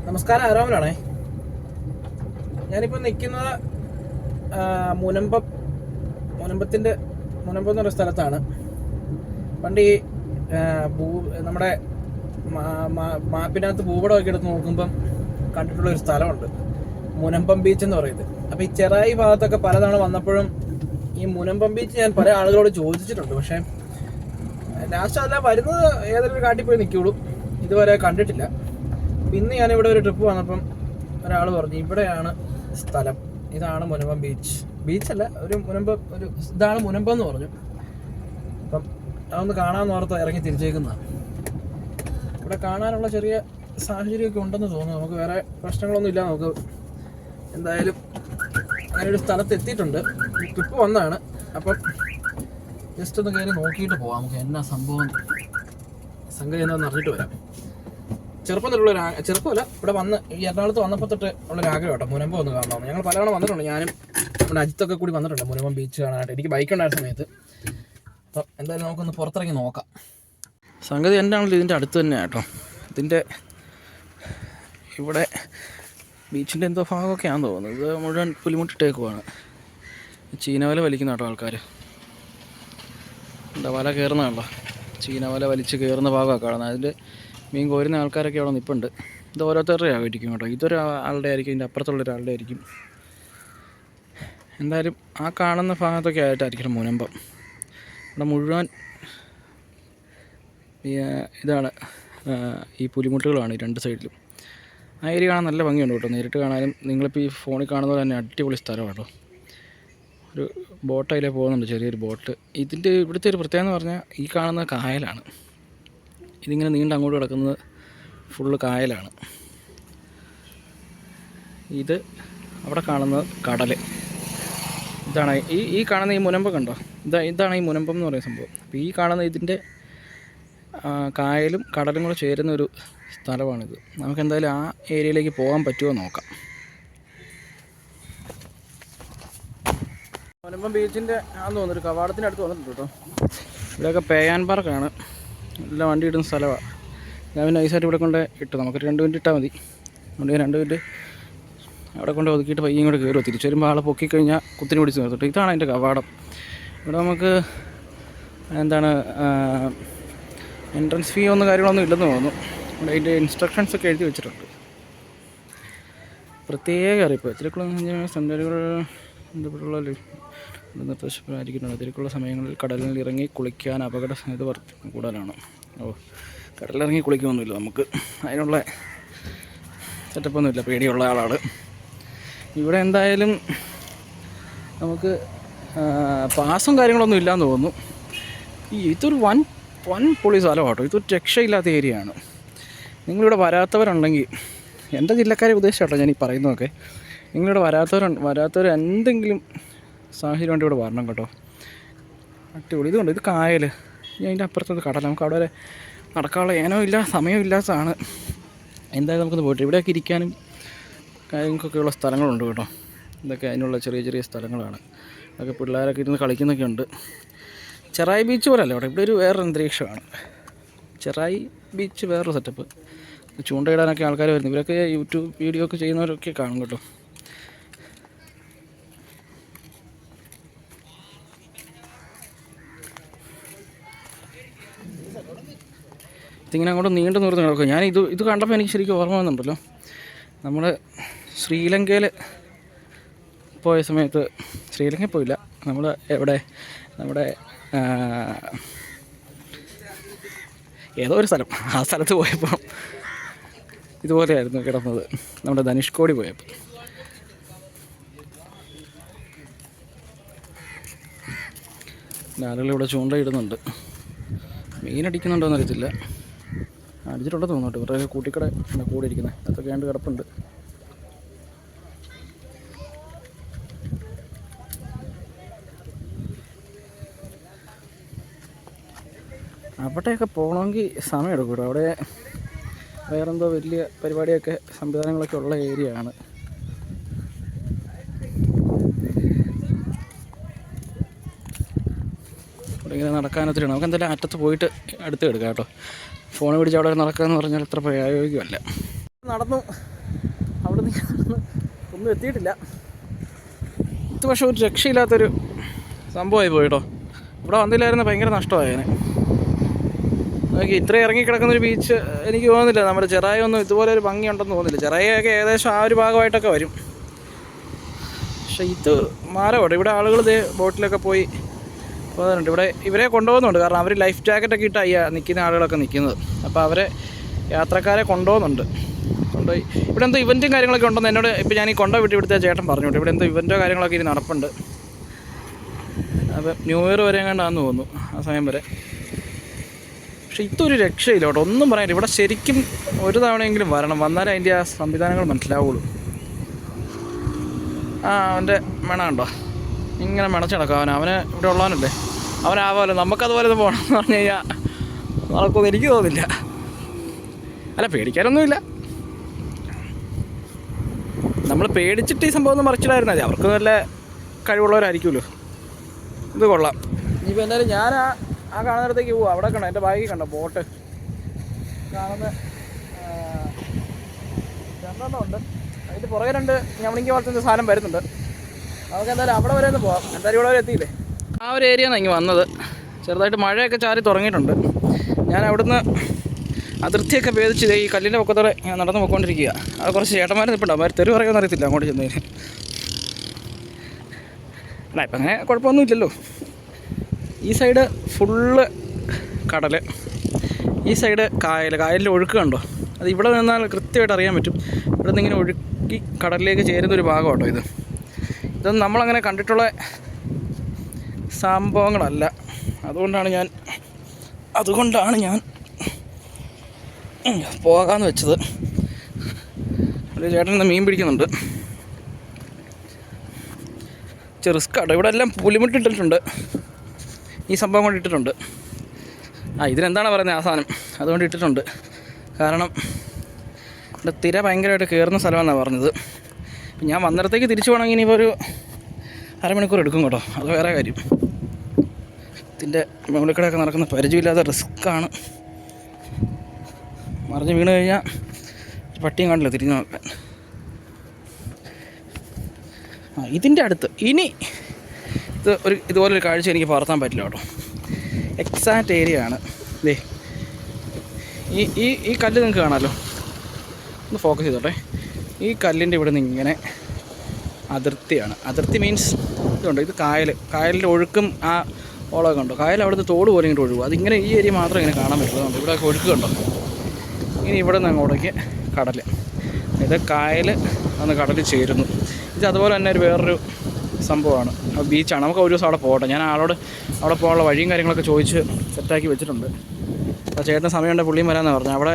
നമസ്കാരം, ആരോമലാണേ. ഞാനിപ്പോൾ നിൽക്കുന്നത് മുനമ്പം എന്ന് പറയുന്ന സ്ഥലത്താണ്. പണ്ട് ഈ നമ്മുടെ മാപ്പിനകത്ത് ഭൂപടമൊക്കെ എടുത്ത് നോക്കുമ്പം കണ്ടിട്ടുള്ളൊരു സ്ഥലമുണ്ട്, മുനമ്പം ബീച്ച് എന്ന് പറയുന്നത്. അപ്പോൾ ഈ ചെറായി ഭാഗത്തൊക്കെ പലതവണ വന്നപ്പോഴും ഈ മുനമ്പം ബീച്ച് ഞാൻ പല ആളുകളോട് ചോദിച്ചിട്ടുണ്ട്. പക്ഷേ ലാസ്റ്റ് അതെല്ലാം വരുന്നത് ഏതൊരു കാട്ടിൽ പോയി നിൽക്കുകയുള്ളൂ, ഇതുവരെ കണ്ടിട്ടില്ല. ഇന്ന് ഞാനിവിടെ ഒരു ട്രിപ്പ് വന്നപ്പം ഒരാൾ പറഞ്ഞു ഇവിടെയാണ് സ്ഥലം, ഇതാണ് മുനമ്പം ബീച്ചല്ല, ഇതാണ് മുനമ്പം എന്ന് പറഞ്ഞു. അപ്പം അതൊന്ന് കാണാമെന്ന് ഓർത്ത് ഇറങ്ങി തിരിച്ചേക്കുന്നതാണ്. ഇവിടെ കാണാനുള്ള ചെറിയ സാഹചര്യമൊക്കെ ഉണ്ടെന്ന് തോന്നുന്നു. നമുക്ക് വേറെ പ്രശ്നങ്ങളൊന്നും ഇല്ല. നമുക്ക് എന്തായാലും അങ്ങനെ ഒരു സ്ഥലത്ത് എത്തിയിട്ടുണ്ട്. ട്രിപ്പ് വന്നതാണ്. അപ്പം ജസ്റ്റ് ഒന്ന് കയറി നോക്കിയിട്ട് പോവാം. നമുക്ക് എന്നാ സംഗതി എന്താണെന്ന് അറിഞ്ഞിട്ട് വരാം. ചെറുപ്പമല്ല, ഇവിടെ വന്ന് ഈ എറണാകുളത്ത് വന്നപ്പോൾ തൊട്ട് ഉള്ളൊരു ആഗ്രഹം കേട്ടോ, മുനമ്പം ഒന്ന് കാണാമെന്ന്. ഞങ്ങൾ പലവണ വന്നിട്ടുണ്ട്. ഞാനും നമ്മുടെ അജിത്തൊക്കെ കൂടി വന്നിട്ടുണ്ട് മുനമ്പം ബീച്ച് കാണാനായിട്ട്. എനിക്ക് ബൈക്ക് ഉണ്ടായിരുന്ന സമയത്ത്. അപ്പം എന്തായാലും നമുക്കൊന്ന് പുറത്തിറങ്ങി നോക്കാം. സംഗതി എന്താണെങ്കിലും ഇതിൻ്റെ അടുത്ത് തന്നെ കേട്ടോ. ഇതിൻ്റെ ഇവിടെ ബീച്ചിൻ്റെ എന്തോ ഭാഗമൊക്കെയാണെന്ന് തോന്നുന്നത്. ഇത് മുഴുവൻ പുലിമുട്ടിട്ടേക്കുവാണ്. ചീനവല വലിക്കുന്ന കേട്ടോ ആൾക്കാർ. എന്താ വല കയറുന്നതാണല്ലോ, ചീനവല വലിച്ച് കയറുന്ന ഭാഗമൊക്കെ കാണുന്നത്. അതിൽ മീൻ കോരുന്ന ആൾക്കാരൊക്കെ അവിടെ നിൽപ്പുണ്ട്. ഇത് ഓരോരുത്തരുടെ ആയിരിക്കും കേട്ടോ. ഇതൊരു ആളുടെ ആയിരിക്കും, ഇതിൻ്റെ അപ്പുറത്തുള്ള ഒരാളുടെ ആയിരിക്കും. എന്തായാലും ആ കാണുന്ന ഭാഗത്തൊക്കെ ആയിട്ടായിരിക്കും മുനമ്പം. ഇവിടെ മുഴുവൻ ഇതാണ്, ഈ പുലിമുട്ടുകളാണ് ഈ രണ്ട് സൈഡിലും. ആ ഏരിയ കാണാൻ നല്ല ഭംഗിയുണ്ട് കേട്ടോ. നേരിട്ട് കാണാനും നിങ്ങളിപ്പോൾ ഈ ഫോണിൽ കാണുന്ന പോലെ തന്നെ അടിപൊളി സ്ഥലമാണ് കേട്ടോ. ഒരു ബോട്ട് അതിലേ പോകുന്നുണ്ട്, ചെറിയൊരു ബോട്ട്. ഇവിടുത്തെ ഒരു പ്രത്യേകത എന്ന് പറഞ്ഞാൽ ഈ കാണുന്ന കായലാണ്. ഇതിങ്ങനെ നീണ്ട് അങ്ങോട്ട് കിടക്കുന്നത് ഫുള്ള് കായലാണ്. ഇത് അവിടെ കാണുന്നത് കടൽ. ഇതാണ് ഈ കാണുന്ന ഈ മുനമ്പം കണ്ടോ, ഇതാണ് ഈ മുനമ്പം എന്ന് പറയുന്ന സംഭവം. അപ്പോൾ ഈ കാണുന്ന ഇതിൻ്റെ കായലും കടലും കൂടെ ചേരുന്ന ഒരു സ്ഥലമാണിത്. നമുക്ക് എന്തായാലും ആ ഏരിയയിലേക്ക് പോകാൻ പറ്റുമോ നോക്കാം. മുനമ്പം ബീച്ചിൻ്റെ ആണെന്ന് തോന്നുന്നു, ഒരു കവാടത്തിൻ്റെ അടുത്ത് വന്നിട്ടുണ്ട് കേട്ടോ. ഇവിടെയൊക്കെ പേയാൻ പാർക്കാണ്, നല്ല വണ്ടി ഇടുന്ന സ്ഥലമാണ്. ഞാൻ പിന്നെ നൈസായിട്ട് ഇവിടെ കൊണ്ട് ഇട്ടു. നമുക്കൊരു 2 മിനിറ്റ് ഇട്ടാൽ മതി. അതുകൊണ്ട് 2 മിനിറ്റ് അവിടെ കൊണ്ട് ഒതുക്കിയിട്ട് പയ്യും കൂടെ കയറുമോ. തിരിച്ചു വരുമ്പോൾ ആളെ പൊക്കിക്കഴിഞ്ഞാൽ കുത്തിന് പിടിച്ച് നിർത്തിട്ട്. ഇതാണ് അതിൻ്റെ കവാടം. ഇവിടെ നമുക്ക് എന്താണ് എൻട്രൻസ് ഫീ ഒന്നും കാര്യങ്ങളൊന്നും ഇല്ലെന്ന് തോന്നുന്നു. ഇവിടെ അതിൻ്റെ ഇൻസ്ട്രക്ഷൻസൊക്കെ എഴുതി വെച്ചിട്ടുണ്ട്. പ്രത്യേക അറിയിപ്പ് തിരക്കുള്ള സഞ്ചാരികൾ ബന്ധപ്പെട്ടുള്ള നിർദ്ദേശപ്രകാരമായിരിക്കുന്നുണ്ട്. തിരക്കുള്ള സമയങ്ങളിൽ കടലിൽ ഇറങ്ങി കുളിക്കാൻ അപകട സാധ്യത കൂടുതലാണ്. കടലിറങ്ങി കുളിക്കൊന്നുമില്ല, നമുക്ക് അതിനുള്ള സെറ്റപ്പൊന്നുമില്ല, പേടിയുള്ള ആളാണ്. ഇവിടെ എന്തായാലും നമുക്ക് പാസും കാര്യങ്ങളൊന്നും ഇല്ലയെന്ന് തോന്നുന്നു. ഇതൊരു വൻ പൊളി സ്ഥലമാണ് കേട്ടോ. ഇതൊരു രക്ഷയില്ലാത്ത ഏരിയയാണ്. നിങ്ങളിവിടെ വരാത്തവരുണ്ടെങ്കിൽ, എൻ്റെ ജില്ലക്കാരെ ഉദ്ദേശിച്ചാട്ടോ ഞാൻ ഈ പറയുന്നതൊക്കെ, നിങ്ങളിവിടെ വരാത്തവർ എന്തെങ്കിലും സാഹചര്യം കൊണ്ട് ഇവിടെ വരണം കേട്ടോ. അടിപൊളി. ഇതുകൊണ്ട് ഇത് കായൽ, ഞാൻ അതിൻ്റെ അപ്പുറത്തത് കടൽ. നമുക്ക് അവിടെ വരെ നടക്കാനുള്ള ഏനമില്ല, സമയമില്ലാത്തതാണ്. എന്തായാലും നമുക്കൊന്ന് പോയിട്ട് ഇവിടെയൊക്കെ ഇരിക്കാനും കാര്യങ്ങൾക്കൊക്കെയുള്ള സ്ഥലങ്ങളുണ്ട് കേട്ടോ. ഇതൊക്കെ അതിനുള്ള ചെറിയ ചെറിയ സ്ഥലങ്ങളാണ്. അതൊക്കെ പിള്ളേരൊക്കെ ഇരുന്ന് കളിക്കുന്നൊക്കെ ഉണ്ട്. ചെറായി ബീച്ച് പോലല്ല ഇവിടെ, ഇവിടെ ഒരു വേറൊരു അന്തരീക്ഷമാണ്. ചെറായി ബീച്ച് വേറൊരു സെറ്റപ്പ്. ചൂണ്ടയിടാനൊക്കെ ആൾക്കാർ വരുന്നു. ഇവരൊക്കെ യൂട്യൂബ് വീഡിയോ ഒക്കെ ചെയ്യുന്നവരൊക്കെ കാണും കേട്ടോ. ഇതിങ്ങനെ അങ്ങോട്ട് നീണ്ടു നിർത്തി കിടക്കും. ഞാൻ ഇത് കണ്ടപ്പോൾ എനിക്ക് ശരിക്കും ഓർമ്മ വന്നിട്ടുണ്ടല്ലോ, നമ്മൾ ശ്രീലങ്കയിൽ പോയ സമയത്ത്, ശ്രീലങ്കയിൽ പോയില്ല, നമ്മൾ നമ്മുടെ ഏതോ ഒരു സ്ഥലം, ആ സ്ഥലത്ത് പോയപ്പോൾ ഇതുപോലെയായിരുന്നു കിടന്നത്. നമ്മുടെ ധനുഷ്കോടി പോയപ്പോൾ ആളുകളിവിടെ ചൂണ്ടയിടുന്നുണ്ട്. മീനടിക്കുന്നുണ്ടോയെന്ന് അറിയത്തില്ല, അടിച്ചിട്ടുണ്ടെന്ന് തോന്നുന്നു. ഇവരുടെ കൂട്ടിക്കട കൂടെ ഇരിക്കുന്നത് അതൊക്കെ ആണ്ട് കിടപ്പുണ്ട്. അവിടെയൊക്കെ പോകണമെങ്കിൽ സമയം എടുക്കും. അവിടെ വേറെന്തോ വലിയ പരിപാടിയൊക്കെ സംവിധാനങ്ങളൊക്കെ ഉള്ള ഏരിയ ആണ്. ഇവിടെ ഇങ്ങനെ നടക്കാനൊത്തിരി നമുക്ക് എന്തായാലും അറ്റത്ത് പോയിട്ട് അടുത്ത് എടുക്കാം കേട്ടോ. ഫോൺ പിടിച്ച് അവിടെ നടക്കുക എന്ന് പറഞ്ഞാൽ അത്ര പ്രായോഗികമല്ല. നടന്നു ഒന്നും എത്തിയിട്ടില്ല. ഇത് പക്ഷേ ഒരു രക്ഷയില്ലാത്തൊരു സംഭവമായി പോയിട്ടോ. ഇവിടെ വന്നില്ലായിരുന്നു ഭയങ്കര നഷ്ടമായേനെ. നോക്കി ഇത്രയും ഇറങ്ങിക്കിടക്കുന്നൊരു ബീച്ച് എനിക്ക് തോന്നുന്നില്ല നമ്മുടെ ചെറായൊന്നും ഇതുപോലെ ഒരു ഭംഗിയുണ്ടെന്ന് തോന്നുന്നില്ല. ചെറായൊക്കെ ഏകദേശം ആ ഒരു ഭാഗമായിട്ടൊക്കെ വരും. പക്ഷേ ഇത് മാറോട്ടെ. ഇവിടെ ആളുകൾ ഇതേ ബോട്ടിലൊക്കെ പോയി പോകുന്നുണ്ട്. ഇവിടെ ഇവരെ കൊണ്ടുപോകുന്നുണ്ട്. കാരണം അവർ ലൈഫ് ജാക്കറ്റൊക്കെ ഇട്ടായി നിൽക്കുന്ന ആളുകളൊക്കെ നിൽക്കുന്നത്. അപ്പോൾ അവരെ യാത്രക്കാരെ കൊണ്ടുപോകുന്നുണ്ട്. കൊണ്ടുപോയി ഇവിടെ എന്തോ ഇവൻറ്റും കാര്യങ്ങളൊക്കെ ഉണ്ടെന്ന് എന്നോട് ഇപ്പോൾ ഞാൻ ഈ വിട്ട് ഇവിടുത്തെ ചേട്ടൻ പറഞ്ഞോട്ടെ. ഇവിടെ എന്തോ ഇവൻറ്റോ കാര്യങ്ങളൊക്കെ ഇനി നടപ്പുണ്ട്. അപ്പം ന്യൂ ഇയർ വരെ എങ്ങാണ്ടാന്ന് തോന്നുന്നു ആ സമയം വരെ. പക്ഷെ ഇതൊരു രക്ഷയില്ല കേട്ടോ, ഒന്നും പറയാനില്ല. ഇവിടെ ശരിക്കും ഒരു തവണയെങ്കിലും വരണം, വന്നാലേ അതിൻ്റെ ആ സംവിധാനങ്ങൾ മനസ്സിലാവുള്ളൂ. അവൻ്റെ കണ്ടോ ഇങ്ങനെ മണച്ചടക്കാം. അവന് ഇവിടെ ഉള്ളവനല്ലേ, അവനാവാമല്ലോ. നമുക്കതുപോലെ ഒന്ന് പോകണം എന്ന് പറഞ്ഞു കഴിഞ്ഞാൽ നടക്കുമെന്ന് എനിക്ക് തോന്നില്ല. അല്ല, പേടിക്കാനൊന്നുമില്ല. നമ്മൾ പേടിച്ചിട്ട് ഈ സംഭവം ഒന്ന് മറിച്ചിടായിരുന്നാൽ മതി. അവർക്ക് നല്ല കഴിവുള്ളവരായിരിക്കുമല്ലോ. ഇത് കൊള്ളാം. ഇനിയിപ്പോൾ എന്തായാലും ഞാൻ ആ കാണുന്നിടത്തേക്ക് പോവാം. അവിടെ കണ്ടോ എൻ്റെ ബാഗിൽ കണ്ടോ ബോട്ട് കാണുന്ന രണ്ടെണ്ണം ഉണ്ട്. അതിൻ്റെ പുറകെ രണ്ട് ഞമ്മളിങ്ങി പോലത്തെ സാധനം വരുന്നുണ്ട്. നമുക്ക് എന്തായാലും അവിടെ വരെ ഒന്ന് പോകാം. എന്തായാലും ഇവിടെ വരെ എത്തിയില്ലേ. ആ ഒരു ഏരിയയാണ് ഇങ്ങനെ വന്നത്. ചെറുതായിട്ട് മഴയൊക്കെ ചാരി തുടങ്ങിയിട്ടുണ്ട്. ഞാൻ അവിടുന്ന് അതിർത്തിയൊക്കെ ഭേദിച്ച് ഈ കല്ലിൻ്റെ പൊക്കത്തോടെ ഞാൻ നടന്ന് പോയിക്കൊണ്ടിരിക്കുക. അത് കുറച്ച് ചേട്ടന്മാർ നിൽപ്പുണ്ടാവും. അവർ തെരുവ് പറയുമെന്ന് അറിയത്തില്ല അങ്ങോട്ട് ചെന്നതിന്. അല്ല, ഇപ്പം അങ്ങനെ കുഴപ്പമൊന്നുമില്ലല്ലോ. ഈ സൈഡ് ഫുള്ള് കടൽ, ഈ സൈഡ് കായലിൻ്റെ ഒഴുക്ക് കണ്ടോ. അത് ഇവിടെ നിന്നാൽ കൃത്യമായിട്ട് അറിയാൻ പറ്റും. ഇവിടെ നിന്ന് ഇങ്ങനെ ഒഴുക്കി കടലിലേക്ക് ചേരുന്നൊരു ഭാഗം കേട്ടോ ഇത്. ഇതൊന്നും നമ്മളങ്ങനെ കണ്ടിട്ടുള്ള സംഭവങ്ങളല്ല. അതുകൊണ്ടാണ് ഞാൻ പോകാമെന്ന് വെച്ചത്. ഒരു ചേട്ടൻ ഇന്ന് മീൻ പിടിക്കുന്നുണ്ട്. റിസ്ക് ആട്ടോ. ഇവിടെ എല്ലാം പുലിമുട്ടിട്ടിട്ടുണ്ട്. ഈ സംഭവം കൊണ്ട് ഇട്ടിട്ടുണ്ട്. ഇതിനെന്താണ് പറയുന്നത് ആ സാധനം, അതുകൊണ്ട് ഇട്ടിട്ടുണ്ട്. കാരണം ഇവിടെ തിര ഭയങ്കരമായിട്ട് കയറുന്ന സ്ഥലമാണെന്നാണ് പറഞ്ഞത്. ഞാൻ വന്നിടത്തേക്ക് തിരിച്ചു പോകണമെങ്കിൽ ഇനിയിപ്പോൾ ഒരു അരമണിക്കൂർ എടുക്കും കേട്ടോ. അത് വേറെ കാര്യം. ഇതിൻ്റെ മുകളിൽക്കൂടെയൊക്കെ നടക്കുന്ന പരിചയമില്ലാത്ത റിസ്ക്കാണ്. മറിഞ്ഞ് വീണ് കഴിഞ്ഞാൽ പട്ടിയും കാണില്ല തിരിഞ്ഞു നോക്കാൻ. ഇതിൻ്റെ അടുത്ത് ഇനി ഇതുപോലൊരു കാഴ്ച എനിക്ക് പകർത്താൻ പറ്റില്ല കേട്ടോ. എക്സാക്റ്റ് ഏരിയ ആണ്. ദേ ഈ കല്ല് നിങ്ങൾക്ക് കാണാമല്ലോ. ഒന്ന് ഫോക്കസ് ചെയ്തോട്ടെ. ഈ കല്ലിൻ്റെ ഇവിടെ നിന്ന് ഇങ്ങനെ അതിർത്തിയാണ്. അതിർത്തി മീൻസ് ഇതുണ്ട്. ഇത് കായലിൻ്റെ ഒഴുക്കും ആ ഓളമൊക്കെ ഉണ്ടോ. കായൽ അവിടുത്തെ തോട് പോലെ ഇങ്ങോട്ട് ഒഴുകും. അതിങ്ങനെ ഈ ഏരിയ മാത്രം ഇങ്ങനെ കാണാൻ പറ്റുള്ളൂ. ഇവിടെ ഒഴുക്ക് കണ്ടോ. ഇനി ഇവിടെ നിന്ന് അങ്ങോട്ടേക്ക് കടൽ. ഇത് കായൽ അന്ന് കടലിൽ ചേരുന്നു. ഇത് അതുപോലെ തന്നെ വേറൊരു സംഭവമാണ്. ബീച്ചാണ്. നമുക്ക് ഒരു ദിവസം അവിടെ പോകട്ടെ. ഞാൻ ആളോട് അവിടെ പോകാനുള്ള വഴിയും കാര്യങ്ങളൊക്കെ ചോദിച്ച് സെറ്റാക്കി വെച്ചിട്ടുണ്ട്. അപ്പോൾ ചേട്ടൻ സമയമുണ്ട് പുള്ളിയും വരാമെന്നാണ് പറഞ്ഞത്. അവിടെ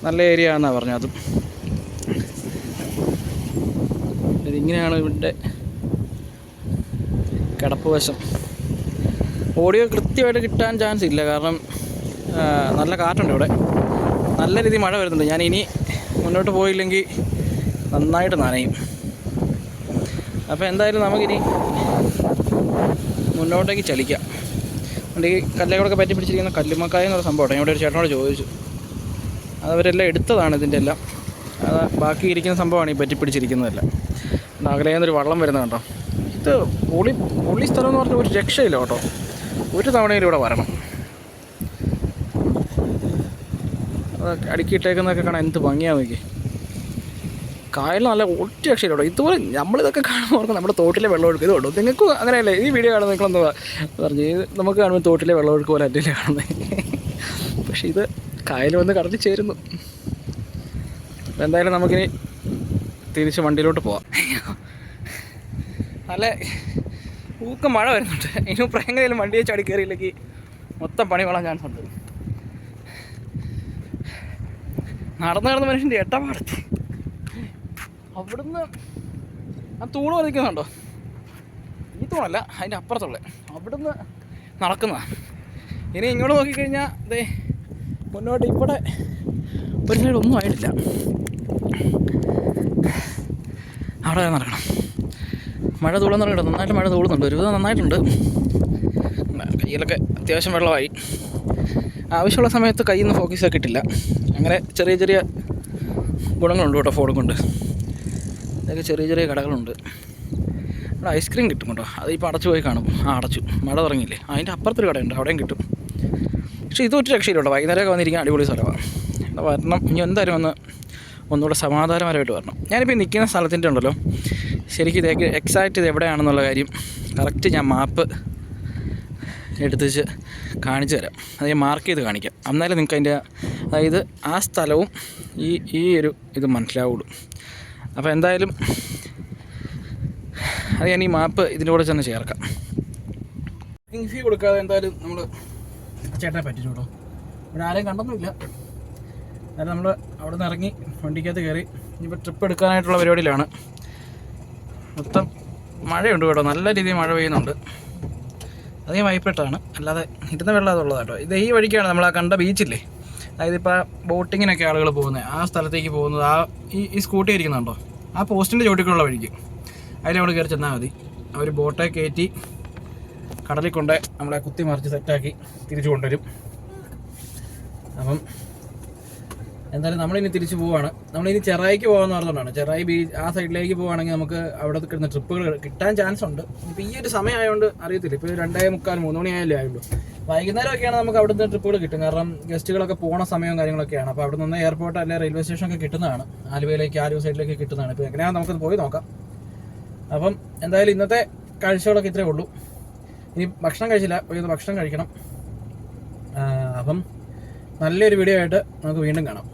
നല്ല ഏരിയ ആണെന്നാണ് പറഞ്ഞത്. അതും ഇതിങ്ങനെയാണ് ഇവിടെ കിടപ്പ് വശം. ഓഡിയോ കൃത്യമായിട്ട് കിട്ടാൻ ചാൻസ് ഇല്ല. കാരണം നല്ല കാറ്റുണ്ട് ഇവിടെ. നല്ല രീതിയിൽ മഴ വരുന്നുണ്ട്. ഞാൻ ഇനി മുന്നോട്ട് പോയില്ലെങ്കിൽ നന്നായിട്ട് നനയും. അപ്പോൾ എന്തായാലും നമുക്കിനി മുന്നോട്ടേക്ക് ചലിക്കാം. അതുകൊണ്ട് ഈ കല്ലുകളൊക്കെ പറ്റി പിടിച്ചിരിക്കുന്ന കല്ലുമക്കായ എന്നൊരു സംഭവമാണ്. ഞാൻ ഇവിടെ ഒരു ചേട്ടനോട് ചോദിച്ചു. അതവരെല്ലാം എടുത്തതാണ് ഇതിൻ്റെ എല്ലാം. അത് ബാക്കി ഇരിക്കുന്ന സംഭവമാണ് ഈ പറ്റി പിടിച്ചിരിക്കുന്നതെല്ലാം. അകലേന്നൊരു വള്ളം വരുന്നത് കണ്ടോ. ഇത് പൊളി സ്ഥലം എന്ന് പറഞ്ഞാൽ ഒരു രക്ഷയില്ല കേട്ടോ. ഒരു തവണയിൽ ഇവിടെ വരണം. അത് അടുക്കിയിട്ടേക്കുന്നതൊക്കെ കാണാൻ എന്ത് ഭംഗിയാവും നോക്കി. കായലിൽ നല്ല ഒറ്റ രക്ഷയില്ല കേട്ടോ. ഇതുപോലെ നമ്മളിതൊക്കെ കാണുമ്പോൾ ഓർക്കും നമ്മുടെ തോട്ടിലെ വെള്ളമൊഴുക്ക്. ഇത് കേട്ടോ നിങ്ങൾക്ക് അങ്ങനെയല്ലേ ഈ വീഡിയോ കാണുന്നത് നിങ്ങളെന്ന് പറഞ്ഞു. നമുക്ക് കാണുമ്പോൾ തോട്ടിലെ വെള്ളമൊഴുക്ക് പോലെ അല്ലേ കാണുന്നത്. പക്ഷേ ഇത് കായൽ വന്ന് കടലിൽ ചേരുന്നു. അപ്പോൾ എന്തായാലും നമുക്കിനി തിരിച്ച് വണ്ടിയിലോട്ട് പോവാം. നല്ല ഊക്കം മഴ വരുന്നുണ്ട്. ഇനി എങ്ങനെയാലും വണ്ടിയെ ചാടി കയറിയില്ലെങ്കിൽ മൊത്തം പണി കൊള്ളാൻ ചാൻസ് ഉണ്ട്. നടന്ന മനുഷ്യൻ്റെ എട്ടപാടത്തി അവിടുന്ന് ആ തൂണ് വരയ്ക്കുന്നുണ്ടോ. ഈ തൂണല്ല, അതിൻ്റെ അപ്പുറത്തുള്ള അവിടുന്ന് നടക്കുന്നതാണ്. ഇനി ഇങ്ങോട്ട് നോക്കിക്കഴിഞ്ഞാൽ ദേ മുന്നോട്ട് ഇവിടെ ഒരു സൈഡ് ഒന്നും ആയിട്ടില്ല. അവിടെ നടക്കണം. മഴ തൂളെന്ന് പറയട്ടെ. നന്നായിട്ട് മഴ തൂളുന്നുണ്ട്. ഒരുവിധം നന്നായിട്ടുണ്ട്. കയ്യിലൊക്കെ അത്യാവശ്യം വെള്ളമായി. ആവശ്യമുള്ള സമയത്ത് കയ്യിൽ നിന്ന് ഫോക്കസ് ആക്കിയിട്ടില്ല. അങ്ങനെ ചെറിയ ചെറിയ ഗുണങ്ങളുണ്ട് കേട്ടോ ഫോൺ കൊണ്ട്. ഇതൊക്കെ ചെറിയ ചെറിയ കടകളുണ്ട്. ഇവിടെ ഐസ്ക്രീം കിട്ടും കേട്ടോ. അതിപ്പോൾ അടച്ചു പോയി കാണും. അടച്ചു, മഴ തുടങ്ങിയില്ലേ. അതിൻ്റെ അപ്പുറത്തൊരു കടയുണ്ട്, അവിടെയും കിട്ടും. പക്ഷേ ഇതൊരു രക്ഷയിലുണ്ടോ, വൈകുന്നേരമൊക്കെ വന്നിരിക്കാൻ അടിപൊളി സ്ഥലമാണ്. ഇവിടെ വരണം, ഇനി എന്തായാലും ഒന്നുകൂടെ സമാധാനപരമായിട്ട് വരണം. ഞാനിപ്പോൾ നിൽക്കുന്ന സ്ഥലത്തിൻ്റെ ഉണ്ടല്ലോ, ശരിക്കും ഇത് എക്സാക്റ്റ് ഇത് എവിടെയാണെന്നുള്ള കാര്യം കറക്റ്റ് ഞാൻ മാപ്പ് എടുത്ത് വെച്ച് കാണിച്ചു തരാം. അത് ഞാൻ മാർക്ക് ചെയ്ത് കാണിക്കാം. എന്നാലും നിങ്ങൾക്ക് അതിൻ്റെ അതായത് ആ സ്ഥലവും ഈ ഒരു ഇത് മനസ്സിലാവുള്ളൂ. അപ്പോൾ എന്തായാലും അത് ഞാൻ ഈ മാപ്പ് ഇതിൻ്റെ കൂടെ ചെന്ന് ചേർക്കാം. ഫീ കൊടുക്കാതെ എന്തായാലും നമ്മൾ ചേട്ടനെ പറ്റിച്ചു കേട്ടോ. ഇവിടെ ആരെയും കണ്ടൊന്നുമില്ല. എന്നാലും നമ്മൾ അവിടെ നിന്ന് ഇറങ്ങി വണ്ടിക്കകത്ത് കയറി ഇനിയിപ്പോൾ ട്രിപ്പ് എടുക്കാനായിട്ടുള്ള പരിപാടിയിലാണ്. മൊത്തം മഴയുണ്ട് കേട്ടോ, നല്ല രീതിയിൽ മഴ പെയ്യുന്നുണ്ട്. അധികം വൈപ്പിട്ടാണ്, അല്ലാതെ ഇരുന്ന വെള്ളം അതുള്ളത് കേട്ടോ. ഇത് ഈ വഴിക്കാണ് നമ്മൾ ആ കണ്ട ബീച്ചില്ലേ, അതായത് ഇപ്പോൾ ബോട്ടിങ്ങിനൊക്കെ ആളുകൾ പോകുന്നത്, ആ സ്ഥലത്തേക്ക് പോകുന്നത്. ഈ സ്കൂട്ടി ഇരിക്കുന്നുണ്ടോ, ആ പോസ്റ്റിൻ്റെ ചോട്ടിക്കുള്ള വഴിക്ക് അതിലവിടെ കയറി ചെന്നാൽ മതി. അവർ ബോട്ടെ കയറ്റി കടലിൽ കൊണ്ട് നമ്മളെ കുത്തി മറിച്ച് സെറ്റാക്കി തിരിച്ചു കൊണ്ടുവരും. അപ്പം എന്തായാലും നമ്മളിനി തിരിച്ച് പോവുകയാണ്. നമ്മളിനി ചെറായിക്ക് പോകാമെന്ന് പറഞ്ഞതുകൊണ്ടാണ്. ചെറായി ബീച്ച് ആ സൈഡിലേക്ക് പോവുകയാണെങ്കിൽ നമുക്ക് അവിടെ കിട്ടുന്ന ട്രിപ്പുകൾ കിട്ടാൻ ചാൻസ് ഉണ്ട്. ഇപ്പോൾ ഈ ഒരു സമയമായതുകൊണ്ട് അറിയത്തില്ല. ഇപ്പോൾ 2:45 3 മണിയായാലേ ആയുള്ളൂ. വൈകുന്നേരമൊക്കെയാണ് നമുക്ക് അവിടുത്തെ ട്രിപ്പുകൾ കിട്ടും. കാരണം ഗസ്റ്റുകളൊക്കെ പോണ സമയവും കാര്യങ്ങളൊക്കെയാണ്. അപ്പോൾ അവിടെ നിന്ന് എയർപോർട്ട് അല്ലെങ്കിൽ റെയിൽവേ സ്റ്റേഷനൊക്കെ കിട്ടുന്നതാണ്. ആലുവ സൈഡിലേക്ക് കിട്ടുന്നതാണ്. ഇപ്പോൾ എങ്ങനെയാണ് നമുക്കത് പോയി നോക്കാം. അപ്പം എന്തായാലും ഇന്നത്തെ കാഴ്ചകളൊക്കെ ഇത്രയേ ഉള്ളൂ. ഇനി ഭക്ഷണം കഴിച്ചില്ല, ഭക്ഷണം കഴിക്കണം. അപ്പം നല്ലൊരു വീഡിയോ ആയിട്ട് നമുക്ക് വീണ്ടും കാണാം.